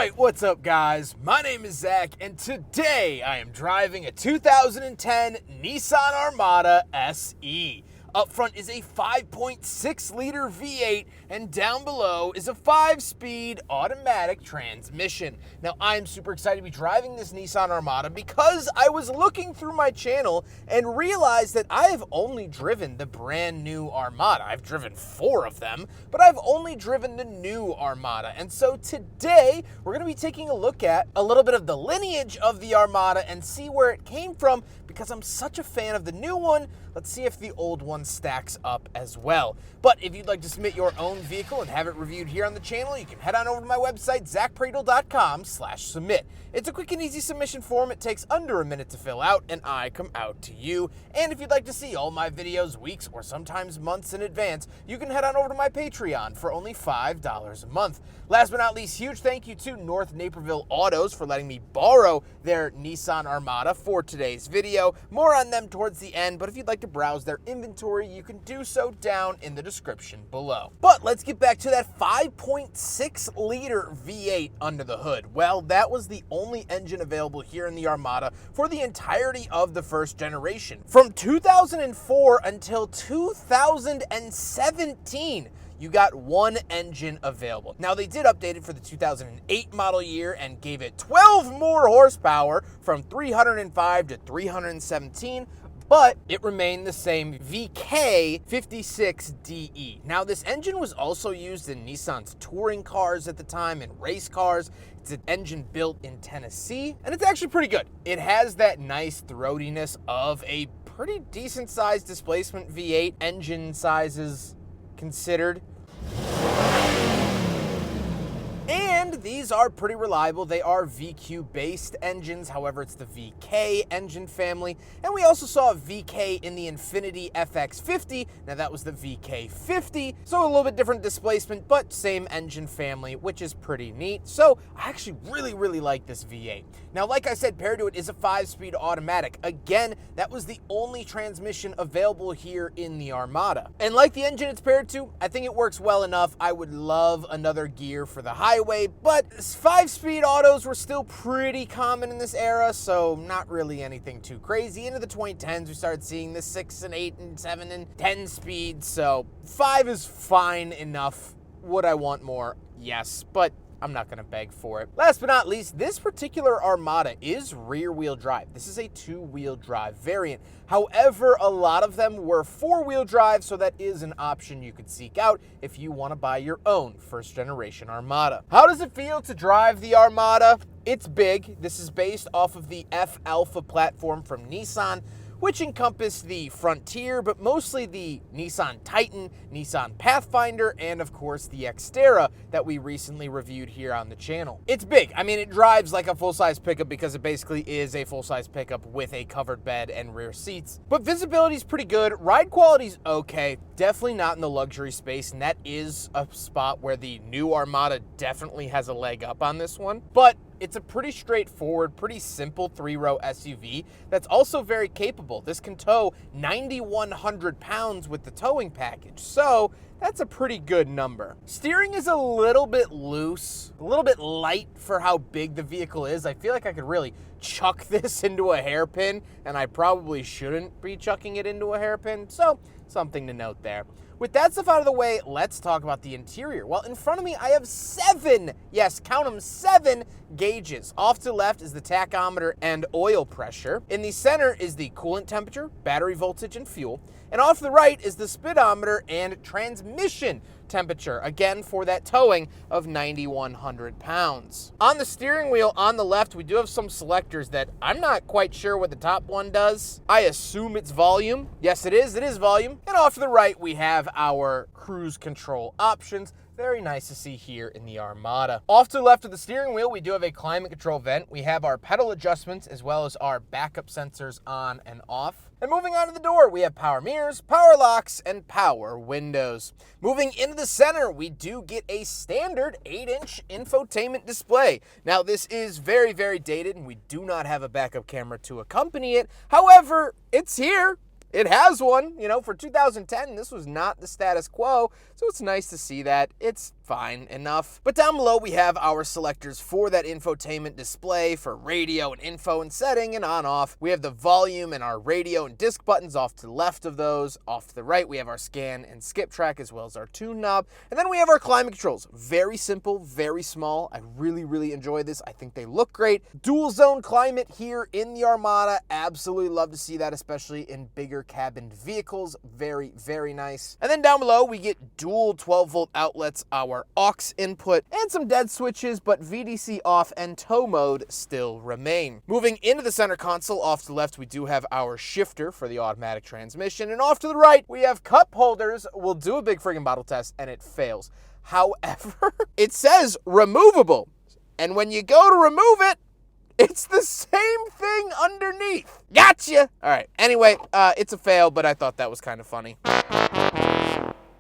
Alright, what's up guys? My name is Zach, and today I am driving a 2010 Nissan Armada SE. Up front is a 5.6-liter V8, and down below is a 5-speed automatic transmission. Now, I'm super excited to be driving this Nissan Armada because I was looking through my channel and realized that I have only driven the brand new Armada. I've driven 4 of them, but I've only driven the new Armada. And so today, we're going to be taking a look at a little bit of the lineage of the Armada and see where it came from. Because I'm such a fan of the new one, let's see if the old one stacks up as well. But if you'd like to submit your own vehicle and have it reviewed here on the channel, you can head on over to my website, zackpradel.com/submit. It's a quick and easy submission form. It takes under a minute to fill out, and I come out to you. And if you'd like to see all my videos weeks or sometimes months in advance, you can head on over to my Patreon for only $5 a month. Last but not least, huge thank you to North Naperville Autos for letting me borrow their Nissan Armada for today's video. More on them towards the end, but if you'd like to browse their inventory, you can do so down in the description below. But let's get back to that 5.6-liter V8 under the hood. Well, that was the only engine available here in the Armada for the entirety of the first generation. From 2004 until 2017, you got one engine available. Now, they did update it for the 2008 model year and gave it 12 more horsepower from 305 to 317, but it remained the same VK56DE. Now, this engine was also used in Nissan's touring cars at the time and race cars. It's an engine built in Tennessee, and it's actually pretty good. It has that nice throatiness of a pretty decent-sized displacement V8, engine sizes considered. And these are pretty reliable. They are VQ-based engines, however, it's the VK engine family. And we also saw a VK in the Infiniti FX50. Now, that was the VK50, so a little bit different displacement, but same engine family, which is pretty neat. So I actually really like this V8. Now, like I said, paired to it is a 5-speed automatic. Again, that was the only transmission available here in the Armada. And like the engine it's paired to, I think it works well enough. I would love another gear for the highway, but 5-speed autos were still pretty common in this era, so not really anything too crazy. Into the 2010s, we started seeing the 6 and 8 and 7 and 10 speeds, so 5 is fine enough. Would I want more? Yes, but I'm not going to beg for it. Last but not least, this particular Armada is rear-wheel drive. This is a 2-wheel drive variant. However, a lot of them were 4-wheel drive, so that is an option you could seek out if you want to buy your own first-generation Armada. How does it feel to drive the Armada? It's big. This is based off of the F-Alpha platform from Nissan, which encompassed the Frontier, but mostly the Nissan Titan, Nissan Pathfinder, and of course the Xterra that we recently reviewed here on the channel. It's big. I mean, it drives like a full-size pickup because it basically is a full-size pickup with a covered bed and rear seats. But visibility's pretty good. Ride quality's okay. Definitely not in the luxury space, and that is a spot where the new Armada definitely has a leg up on this one. But it's a pretty straightforward, pretty simple 3-row SUV that's also very capable. This can tow 9,100 pounds with the towing package, so that's a pretty good number. Steering is a little bit loose, a little bit light for how big the vehicle is. I feel like I could really chuck this into a hairpin, and I probably shouldn't be chucking it into a hairpin, so something to note there. With that stuff out of the way, let's talk about the interior. Well, in front of me, I have 7, yes, count them, 7 gauges. Off to the left is the tachometer and oil pressure. In the center is the coolant temperature, battery voltage, and fuel. And off to the right is the speedometer and transmission temperature, again for that towing of 9,100 pounds. On the steering wheel on the left, we do have some selectors that I'm not quite sure what the top one does. I assume it's volume. Yes, it is volume. And off to the right, we have our cruise control options. Very nice to see here in the Armada. Off to the left of the steering wheel, we do have a climate control vent. We have our pedal adjustments as well as our backup sensors on and off. And moving on to the door, we have power mirrors, power locks, and power windows. Moving into the center, we do get a standard 8-inch infotainment display. Now, this is very dated, and we do not have a backup camera to accompany it. However, it's here. it has one. You know, for 2010, this was not the status quo, so it's nice to see that. It's fine enough. But down below, we have our selectors for that infotainment display for radio and info and setting and on-off. We have the volume and our radio and disc buttons off to the left of those. Off to the right, we have our scan and skip track as well as our tune knob. And then we have our climate controls. Very simple, very small. I really enjoy this. I think they look great. Dual zone climate here in the Armada. Absolutely love to see that, especially in bigger cabined vehicles. Very nice. And then down below, we get dual 12-volt outlets, our aux input, and some dead switches, but VDC off and tow mode still remain. Moving into the center console, off to the left, we do have our shifter for the automatic transmission, and off to the right, we have cup holders. We'll do a big friggin' bottle test, and it fails. However, it says removable, and when you go to remove it, it's the same thing underneath. Gotcha! All right, anyway, it's a fail, but I thought that was kind of funny.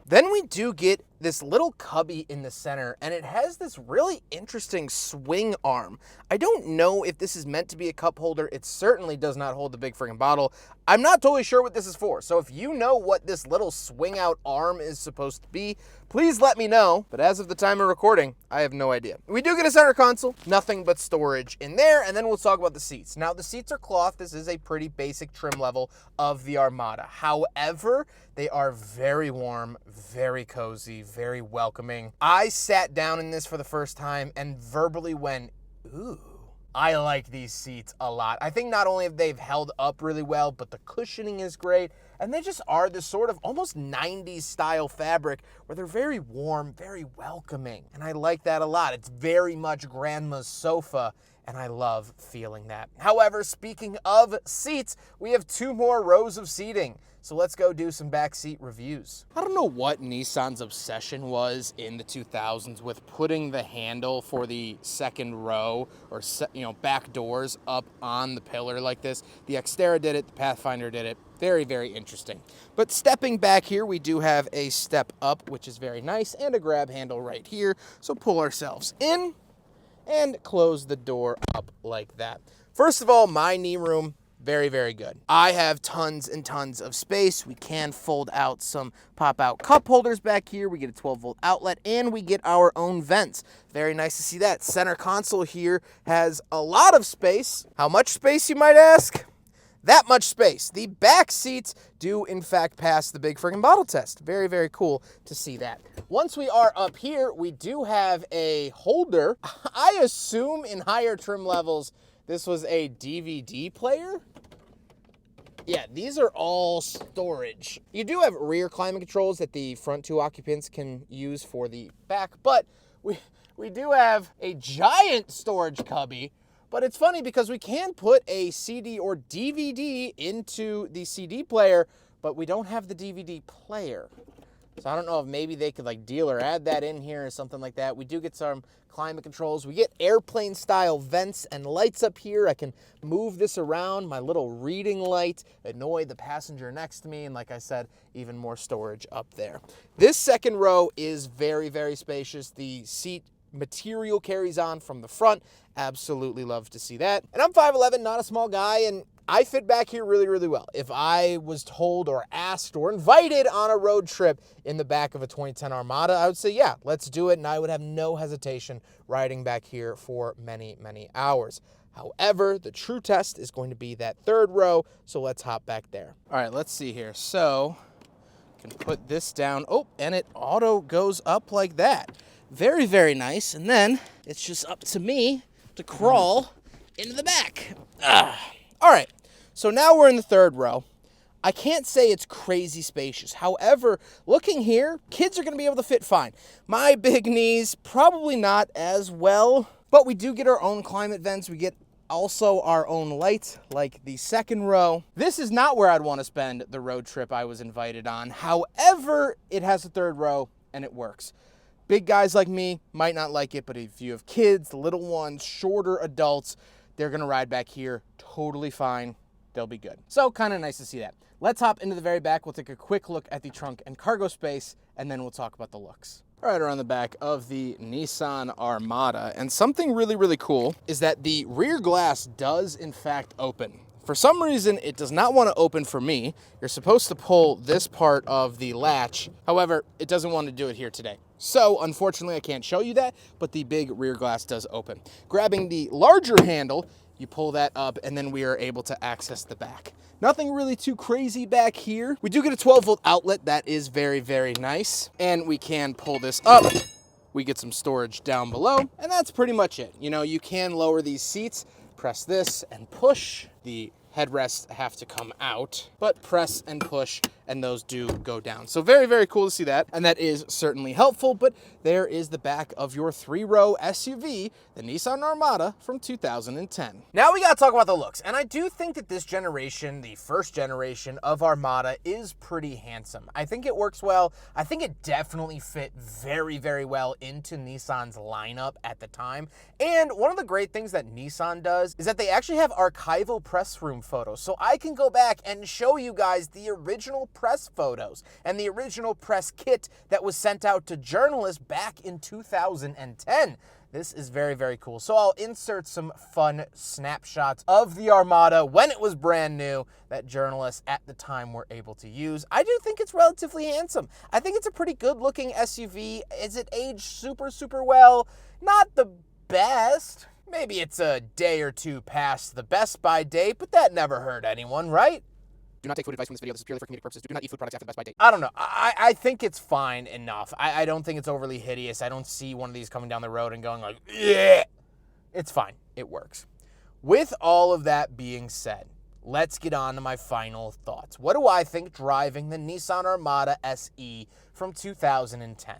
Then we do get this little cubby in the center, and it has this really interesting swing arm. I don't know if this is meant to be a cup holder. It certainly does not hold the big friggin' bottle. I'm not totally sure what this is for, so if you know what this little swing out arm is supposed to be, please let me know. But as of the time of recording, I have no idea. We do get a center console, nothing but storage in there, and then we'll talk about the seats. Now, the seats are cloth. This is a pretty basic trim level of the Armada. However, they are very warm, very cozy, very welcoming. I sat down in this for the first time and verbally went, ooh. I like these seats a lot. I think not only have they held up really well, but the cushioning is great. And they just are this sort of almost 90s style fabric where they're very warm, very welcoming. And I like that a lot. It's very much grandma's sofa, and I love feeling that. However, speaking of seats, we have 2 more rows of seating. So let's go do some backseat reviews. I don't know what Nissan's obsession was in the 2000s with putting the handle for the second row or back doors up on the pillar like this. The Xterra did it, the Pathfinder did it. Very interesting. But stepping back here, we do have a step up, which is very nice, and a grab handle right here. So pull ourselves in and close the door up like that. First of all, my knee room, very good. I have tons and tons of space. We can fold out some pop-out cup holders back here. We get a 12-volt outlet, and we get our own vents. Very nice to see that. Center console here has a lot of space. How much space, you might ask? That much space. The back seats do, in fact, pass the big friggin' bottle test. Very cool to see that. Once we are up here, we do have a holder. I assume in higher trim levels, this was a DVD player. Yeah, these are all storage. You do have rear climate controls that the front 2 occupants can use for the back, but we do have a giant storage cubby. But it's funny because we can put a CD or DVD into the CD player, but we don't have the DVD player. So I don't know if maybe they could like deal or add that in here or something like that. We do get some climate controls. We get airplane style vents and lights up here. I can move this around. My little reading light, annoy the passenger next to me. And like I said, even more storage up there. This second row is very spacious. The seat material carries on from the front. Absolutely love to see that. And I'm 5'11", not a small guy, and I fit back here really well. If I was told or asked or invited on a road trip in the back of a 2010 Armada, I would say, yeah, let's do it, and I would have no hesitation riding back here for many hours. However, the true test is going to be that third row, so let's hop back there. All right, let's see here. So, I can put this down. Oh, and it auto goes up like that. Very nice, and then it's just up to me to crawl into the back. All right, so now we're in the third row. I can't say it's crazy spacious. However, looking here, kids are going to be able to fit fine. My big knees, probably not as well, but we do get our own climate vents. We get also our own lights, like the second row. This is not where I'd want to spend the road trip I was invited on. However, it has a third row, and it works. Big guys like me might not like it, but if you have kids, little ones, shorter adults, they're going to ride back here totally fine. They'll be good. So kind of nice to see that. Let's hop into the very back. We'll take a quick look at the trunk and cargo space, and then we'll talk about the looks. All right, around the back of the Nissan Armada. And something really cool is that the rear glass does, in fact, open. For some reason, it does not want to open for me. You're supposed to pull this part of the latch. However, it doesn't want to do it here today. So, unfortunately, I can't show you that, but the big rear glass does open. Grabbing the larger handle, you pull that up, and then we are able to access the back. Nothing really too crazy back here. We do get a 12-volt outlet. That is very, very nice. And we can pull this up. We get some storage down below, and that's pretty much it. You know, you can lower these seats, press this and push. The headrests have to come out, but press and push, and those do go down. So very, very cool to see that, and that is certainly helpful. But there is the back of your 3-row SUV, the Nissan Armada from 2010. Now we gotta talk about the looks, and I do think that this generation, the first generation of Armada, is pretty handsome. I think it works well. I think it definitely fit very, very well into Nissan's lineup at the time. And one of the great things that Nissan does is that they actually have archival press room photos. So I can go back and show you guys the original press photos and the original press kit that was sent out to journalists back in 2010. This is very, very cool. So I'll insert some fun snapshots of the Armada when it was brand new that journalists at the time were able to use. I do think it's relatively handsome. I think it's a pretty good looking SUV. Is it aged super, super well? Not the best. Maybe it's a day or two past the Best Buy date, but that never hurt anyone, right? Do not take food advice from this video. This is purely for comedic purposes. Do not eat food products after the Best Buy date. I don't know. I think it's fine enough. I don't think it's overly hideous. I don't see one of these coming down the road and going like, yeah. It's fine. It works. With all of that being said, let's get on to my final thoughts. What do I think driving the Nissan Armada SE from 2010?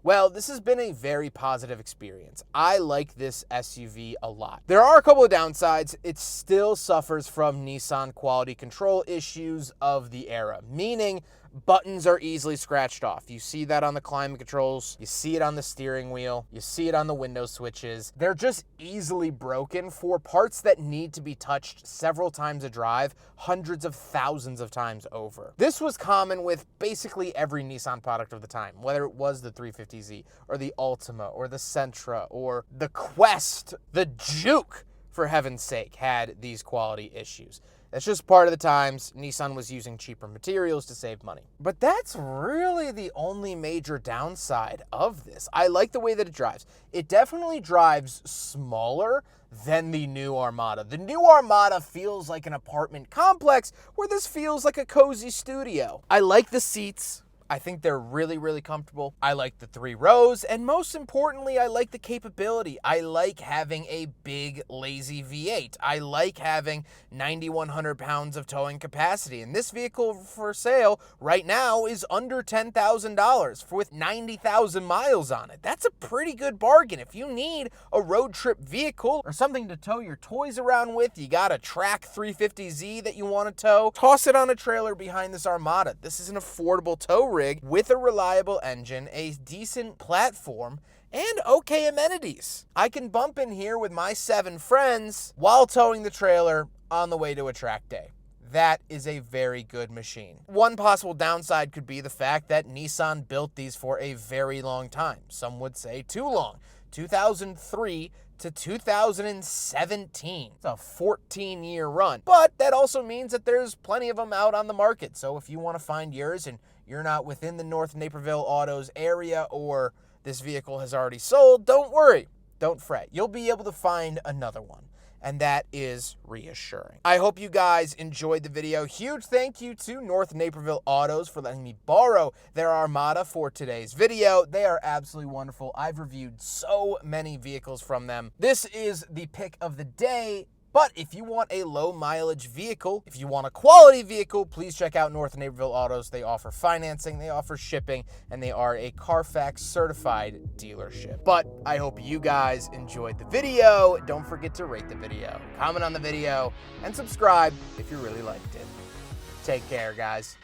Well, this has been a very positive experience. I like this SUV a lot. There are a couple of downsides. It still suffers from Nissan quality control issues of the era, meaning buttons are easily scratched off. You see that on the climate controls, you see it on the steering wheel, you see it on the window switches. They're just easily broken for parts that need to be touched several times a drive, hundreds of thousands of times over. This was common with basically every Nissan product of the time, whether it was the 350Z or the Altima or the Sentra or the Quest, the Juke, for heaven's sake, had these quality issues. That's just part of the times. Nissan was using cheaper materials to save money. But that's really the only major downside of this. I like the way that it drives. It definitely drives smaller than the new Armada. The new Armada feels like an apartment complex, where this feels like a cozy studio. I like the seats. I think they're really, really comfortable. I like the 3 rows, and most importantly, I like the capability. I like having a big, lazy V8. I like having 9,100 pounds of towing capacity, and this vehicle for sale right now is under $10,000 with 90,000 miles on it. That's a pretty good bargain. If you need a road trip vehicle or something to tow your toys around with, you got a track 350Z that you want to tow, toss it on a trailer behind this Armada. This is an affordable tow rig with a reliable engine, a decent platform, and okay amenities. I can bump in here with my 7 friends while towing the trailer on the way to a track day. That is a very good machine. One possible downside could be the fact that Nissan built these for a very long time. Some would say too long. 2003 to 2017. It's a 14-year run. But that also means that there's plenty of them out on the market. So if you want to find yours and you're not within the North Naperville Autos area, or this vehicle has already sold, don't worry. Don't fret. You'll be able to find another one. And that is reassuring. I hope you guys enjoyed the video. Huge thank you to North Naperville Autos for letting me borrow their Armada for today's video. They are absolutely wonderful. I've reviewed so many vehicles from them. This is the pick of the day. But if you want a low mileage vehicle, if you want a quality vehicle, please check out North Naperville Autos. They offer financing, they offer shipping, and they are a Carfax certified dealership. But I hope you guys enjoyed the video. Don't forget to rate the video, comment on the video, and subscribe if you really liked it. Take care, guys.